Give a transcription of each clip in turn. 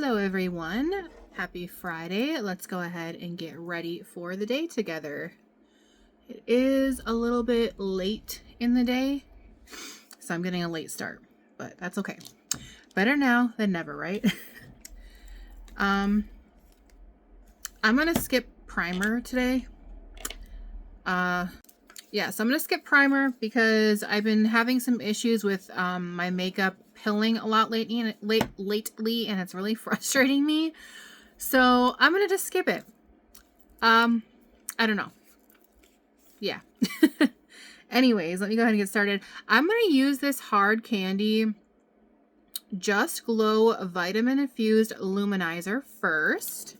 Hello everyone, happy Friday. Let's go ahead and get ready for the day together. It is a little bit late in the day, so I'm getting a late start, but that's okay. Better now than never, right? I'm gonna skip primer today. Yeah, so I'm gonna skip primer because I've been having some issues with my makeup pilling a lot lately, and it's really frustrating me. So I'm gonna just skip it. I don't know. Yeah. Anyways, let me go ahead and get started. I'm gonna use this Hard Candy Just Glow Vitamin Infused Luminizer first.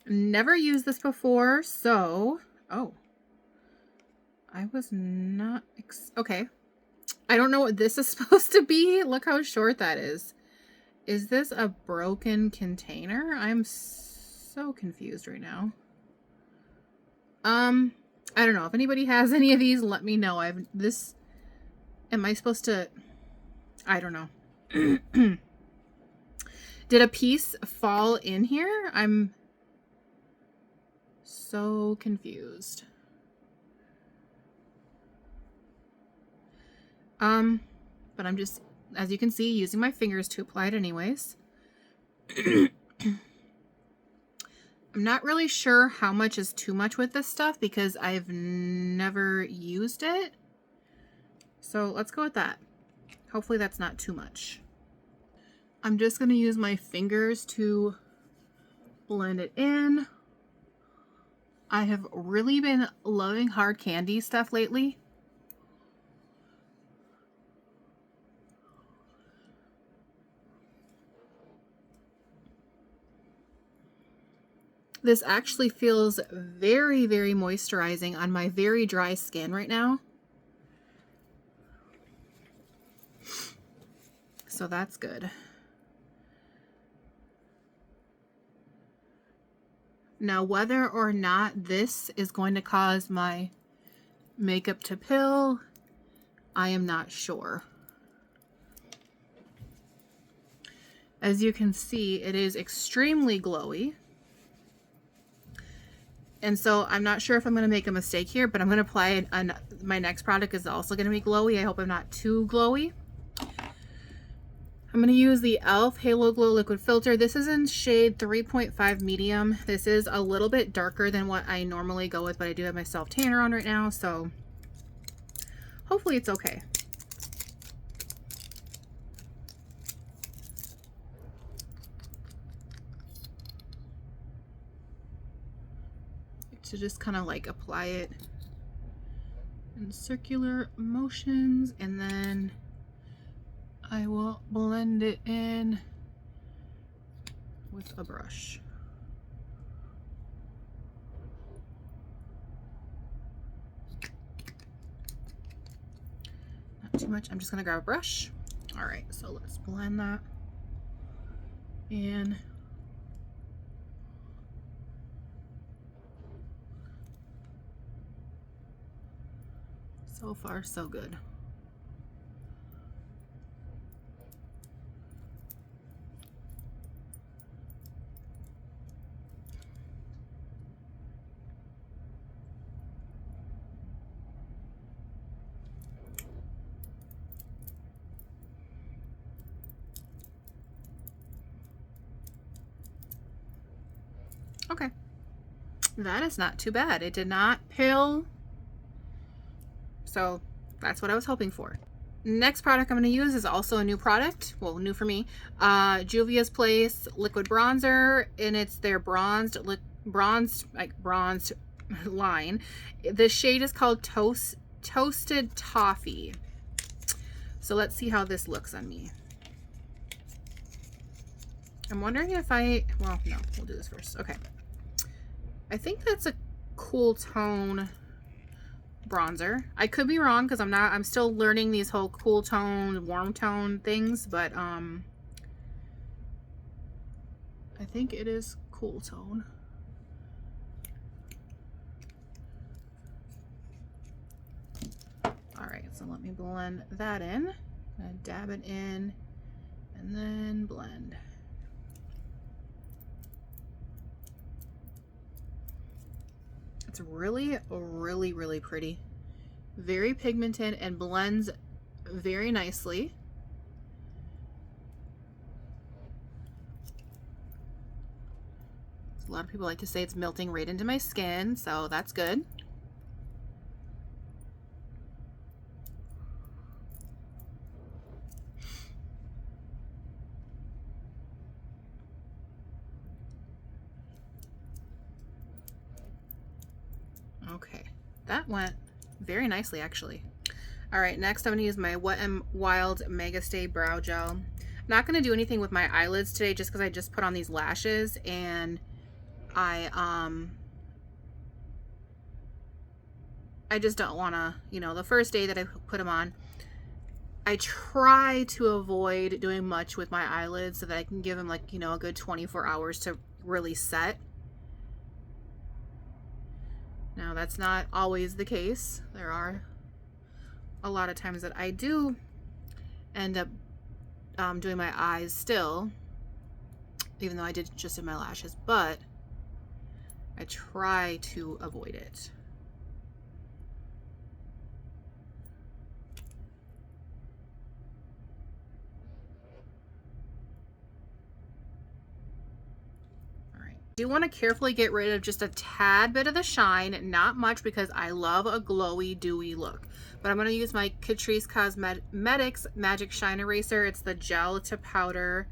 Never used this before, so I was not okay. I don't know what this is supposed to be. Look how short that is. Is this a broken container? I'm so confused right now. I don't know. If anybody has any of these, let me know. Am I supposed to, I don't know. Did a piece fall in here? I'm so confused. But I'm just, as you can see, using my fingers to apply it anyways. I'm not really sure how much is too much with this stuff because I've never used it. So let's go with that. Hopefully that's not too much. I'm just going to use my fingers to blend it in. I have really been loving Hard Candy stuff lately. This actually feels very, very moisturizing on my very dry skin right now. So that's good. Now, whether or not this is going to cause my makeup to pill, I am not sure. As you can see, it is extremely glowy. And so I'm not sure if I'm going to make a mistake here, but I'm going to apply it on my next product is also going to be glowy. I hope I'm not too glowy. I'm going to use the e.l.f. Halo Glow Liquid Filter. This is in shade 3.5 medium. This is a little bit darker than what I normally go with, but I do have my self tanner on right now, so hopefully it's okay. To just kind of like apply it in circular motions, and then I will blend it in with a brush. Not too much. I'm just gonna grab a brush. All right, so let's blend that in. So far, so good. Okay, that is not too bad. It did not pill, so that's what I was hoping for. Next product I'm going to use is also a new product. Well, new for me. Juvia's Place Liquid Bronzer, and it's their bronzed line. The shade is called Toasted Toffee. So let's see how this looks on me. I'm wondering if well, no, we'll do this first. Okay. I think that's a cool tone bronzer. I could be wrong because I'm still learning these whole cool tone, warm tone things, but I think it is cool tone. All right, so let me blend that in. I'm gonna dab it in and then blend. It's really, really, really pretty. Very pigmented and blends very nicely. A lot of people like to say it's melting right into my skin, so that's good. Okay, that went very nicely actually. All right, next I'm gonna use my Wet n Wild Mega Stay Brow Gel. I'm not gonna do anything with my eyelids today just because I just put on these lashes and I just don't wanna, you know, the first day that I put them on, I try to avoid doing much with my eyelids so that I can give them like, you know, a good 24 hours to really set. Now that's not always the case. There are a lot of times that I do end up doing my eyes still, even though I did just in my lashes, but I try to avoid it. All right. I do want to carefully get rid of just a tad bit of the shine, not much because I love a glowy, dewy look. But I'm going to use my Catrice Cosmetics Magic Shine Eraser. It's the gel to powder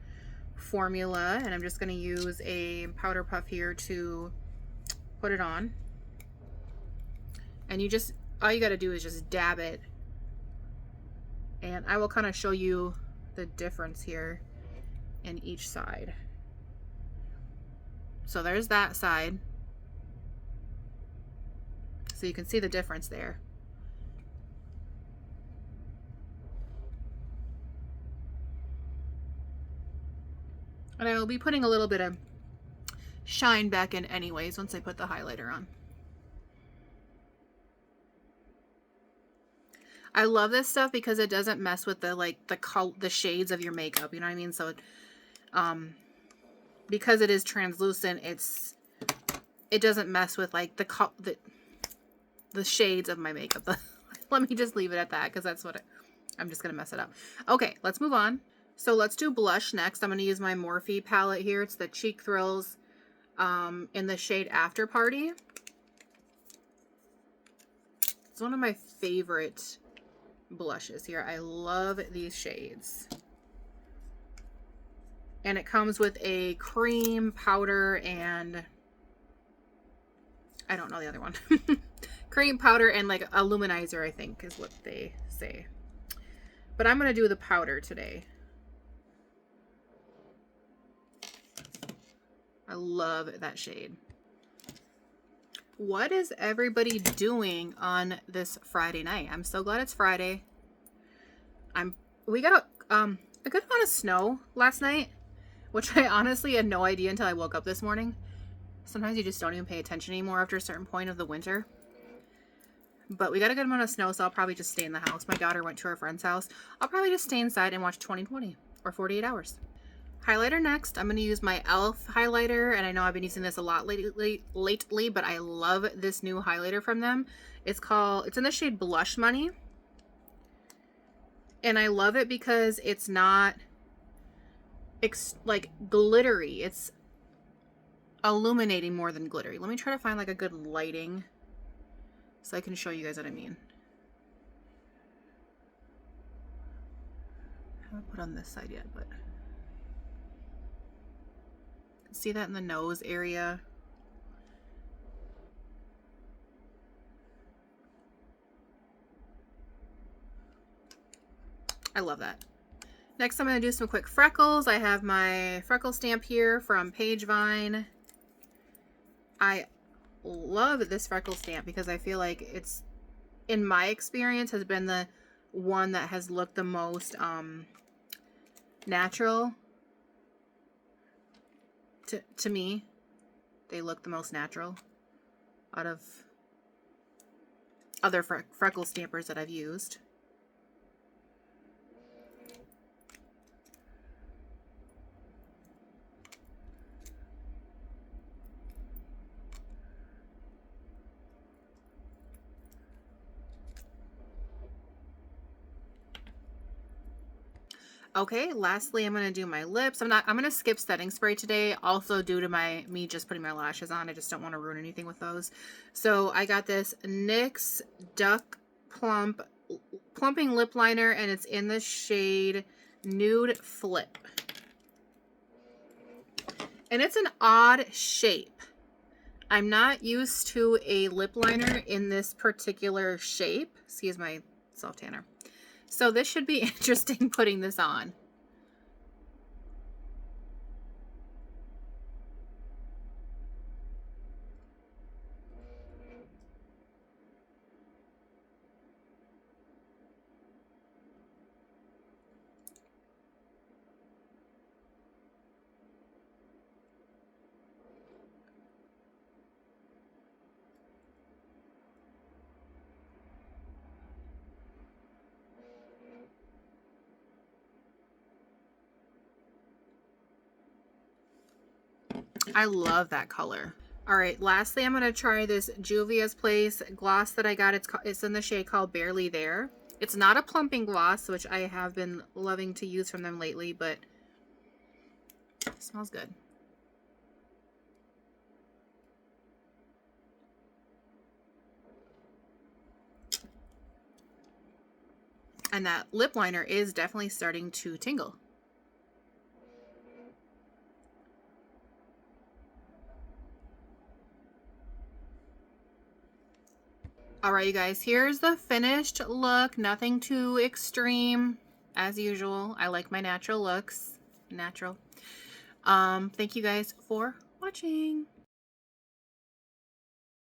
formula, and I'm just going to use a powder puff here to put it on. And all you got to do is just dab it, and I will kind of show you the difference here in each side. So there's that side, so you can see the difference there. And I will be putting a little bit of shine back in anyways once I put the highlighter on. I love this stuff because it doesn't mess with the shades of your makeup, you know what I mean? So because it is translucent, it doesn't mess with like the shades of my makeup. Let me just leave it at that because that's what I'm just gonna mess it up. Okay, let's move on. So let's do blush next. I'm gonna use my Morphe palette here. It's the Cheek Thrills in the shade After Party. It's one of my favorite blushes here. I love these shades. And it comes with a cream, powder, and I don't know the other one. Cream, powder, and like a luminizer, I think is what they say. But I'm going to do the powder today. I love that shade. What is everybody doing on this Friday night? I'm so glad it's Friday. We got a good amount of snow last night, which I honestly had no idea until I woke up this morning. Sometimes you just don't even pay attention anymore after a certain point of the winter. But we got a good amount of snow, so I'll probably just stay in the house. My daughter went to her friend's house. I'll probably just stay inside and watch 20/20 or 48 hours. Highlighter next. I'm going to use my e.l.f. highlighter, and I know I've been using this a lot lately, but I love this new highlighter from them. It's in the shade Blush Money. And I love it because it's not like glittery. It's illuminating more than glittery. Let me try to find like a good lighting so I can show you guys what I mean. I haven't put on this side yet, but see that in the nose area? I love that. Next, I'm going to do some quick freckles. I have my freckle stamp here from Pagevine. I love this freckle stamp because I feel like it's, in my experience, has been the one that has looked the most natural. To me, they look the most natural out of other freckle stampers that I've used. Okay, lastly, I'm going to do my lips. I'm going to skip setting spray today, also due to me just putting my lashes on. I just don't want to ruin anything with those. So I got this NYX Duck Plumping Lip Liner, and it's in the shade Nude Flip. And it's an odd shape. I'm not used to a lip liner in this particular shape. Excuse my self tanner. So this should be interesting putting this on. I love that color. All right, lastly, I'm going to try this Juvia's Place gloss that I got. It's in the shade called Barely There. It's not a plumping gloss, which I have been loving to use from them lately, but it smells good. And that lip liner is definitely starting to tingle. All right, you guys, here's the finished look. Nothing too extreme. As usual, I like my natural looks. Natural. Thank you guys for watching.